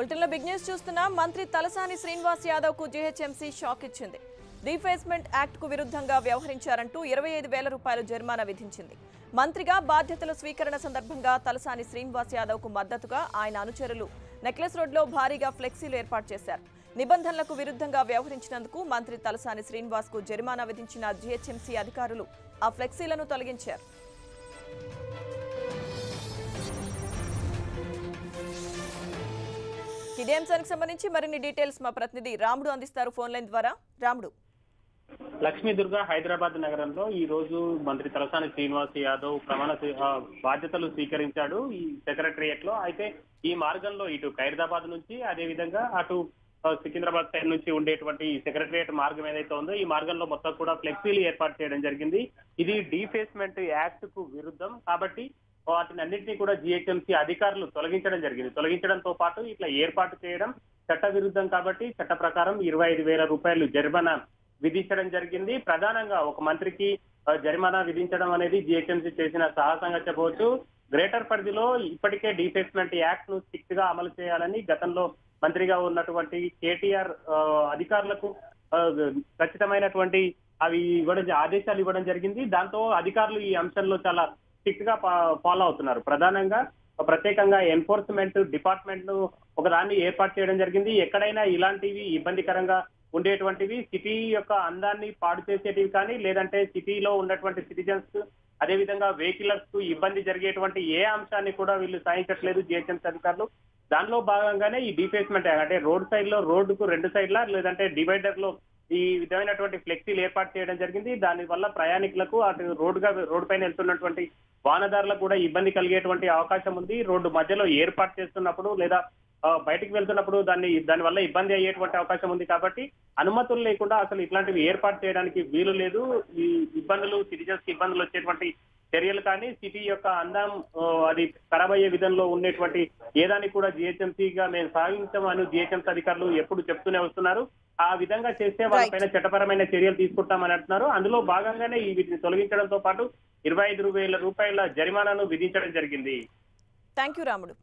బులెటిన్లో big news చూస్తున్నా మంత్రి తలసాని శ్రీనివాస్ యాదవ్ కు జీహెచ్ఎంసీ షాక్ ఇచ్చింది. డీఫేస్మెంట్ యాక్ట్ కు విరుద్ధంగా వ్యవహరించారంటూ 25,000 రూపాయలు జరిమానా విధించింది. మంత్రిగా బాధ్యతల స్వీకరణ సందర్భంగా తలసాని శ్రీనివాస్ యాదవ్ కు మద్దతుగా ఆయన అనుచరులు నెక్లెస్ రోడ్లో భారీగా ఫ్లెక్సీలు ఏర్పాటు చేశారు. నిబంధనలకు విరుద్ధంగా వ్యవహరించినందుకు మంత్రి తలసాని శ్రీనివాస్ కు జరిమానా విధించిన జీహెచ్ఎంసీ అధికారులు ఆ ఫ్లెక్సీలను తొలగించారు. ఇదే అంశానికి సంబంధించి మరిన్ని డీటెయిల్స్ మా ప్రతినిధి రాముడు అందిస్తారు ఫోన్ లైన్ ద్వారా. రాముడు. లక్ష్మీ దుర్గా హైదరాబాద్ నగరంలో ఈ రోజు మంత్రి తలసాని శ్రీనివాస్ యాదవ్ ప్రమాణ బాధ్యతలు స్వీకరించాడు ఈ సెక్రటరియట్ లో. అయితే ఈ మార్గంలో ఇటు ఖైరదాబాద్ నుంచి అదే విధంగా అటు సికింద్రాబాద్ సైడ్ నుంచి ఉండేటువంటి సెక్రటరియట్ మార్గం ఏదైతే ఉందో ఈ మార్గంలో మొత్తం కూడా ఫ్లెక్సీలు ఏర్పాటు చేయడం జరిగింది. ఇది డీఫేస్మెంట్ యాక్ట్ కు విరుద్ధం కాబట్టి వాటిని అన్నింటినీ కూడా జీహెచ్ఎంసీ అధికారులు తొలగించడం జరిగింది. తొలగించడంతో పాటు ఇట్లా ఏర్పాటు చేయడం చట్ట విరుద్ధం కాబట్టి చట్ట ప్రకారం 25,000 రూపాయలు జరిమానా విధించడం జరిగింది. ప్రధానంగా ఒక మంత్రికి జరిమానా విధించడం అనేది జీహెచ్ఎంసీ చేసిన సాహసంగా చెప్పవచ్చు. గ్రేటర్ పరిధిలో ఇప్పటికే డీఫేస్మెంట్ యాక్ట్ ను స్ట్రిక్ట్ గా అమలు చేయాలని గతంలో మంత్రిగా ఉన్నటువంటి కేటీఆర్ అధికారులకు ఖచ్చితమైనటువంటి ఆదేశాలు ఇవ్వడం జరిగింది. దాంతో అధికారులు ఈ అంశంలో చాలా స్ట్రిక్ట్ గా ఫాలో అవుతున్నారు. ప్రధానంగా ప్రత్యేకంగా ఎన్ఫోర్స్మెంట్ డిపార్ట్మెంట్ ను ఒకదాన్ని ఏర్పాటు చేయడం జరిగింది. ఎక్కడైనా ఇలాంటివి ఇబ్బందికరంగా ఉండేటువంటివి సిటీ యొక్క అందాన్ని పాడు చేసేటివి కానీ లేదంటే సిటీలో ఉన్నటువంటి సిటిజన్స్ అదేవిధంగా వెహికలర్స్ కు ఇబ్బంది జరిగేటువంటి ఏ అంశాన్ని కూడా వీళ్ళు సాధించట్లేదు జీహెచ్ఎంసీ అధికారులు. దానిలో భాగంగానే ఈ డీఫేస్మెంట్ అంటే రోడ్ సైడ్ లో రోడ్డుకు 2 సైడ్ల లేదంటే డివైడర్ లో ఈ విధమైనటువంటి ఫ్లెక్సీలు ఏర్పాటు చేయడం జరిగింది. దాని వల్ల ప్రయాణికులకు అటు రోడ్డు పైన వెళ్తున్నటువంటి వాహనదారులకు కూడా ఇబ్బంది కలిగేటువంటి అవకాశం ఉంది. రోడ్డు మధ్యలో ఏర్పాటు చేస్తున్నప్పుడు లేదా బయటికి వెళ్తున్నప్పుడు దాని వల్ల ఇబ్బంది అయ్యేటువంటి అవకాశం ఉంది కాబట్టి అనుమతులు లేకుండా అసలు ఇట్లాంటివి ఏర్పాటు చేయడానికి వీలు లేదు. ఈ ఇబ్బందులు సిటిజన్స్ కి ఇబ్బందులు వచ్చేటువంటి చర్యలు కానీ సిటీ యొక్క అందం అది ఖరాబ్ అయ్యే విధంలో ఉండేటువంటి ఏదాన్ని కూడా జీహెచ్ఎంసీగా మేము సాగించామని జీహెచ్ఎంసీ అధికారులు ఎప్పుడు చెప్తూనే వస్తున్నారు. ఆ విధంగా చేస్తే వాళ్ళపైన చట్టపరమైన చర్యలు తీసుకుంటామని అంటున్నారు. అందులో భాగంగానే ఈ వీటిని తొలగించడంతో పాటు 25,000 రూపాయల జరిమానాను విధించడం జరిగింది. థ్యాంక్ యూ రాముడు.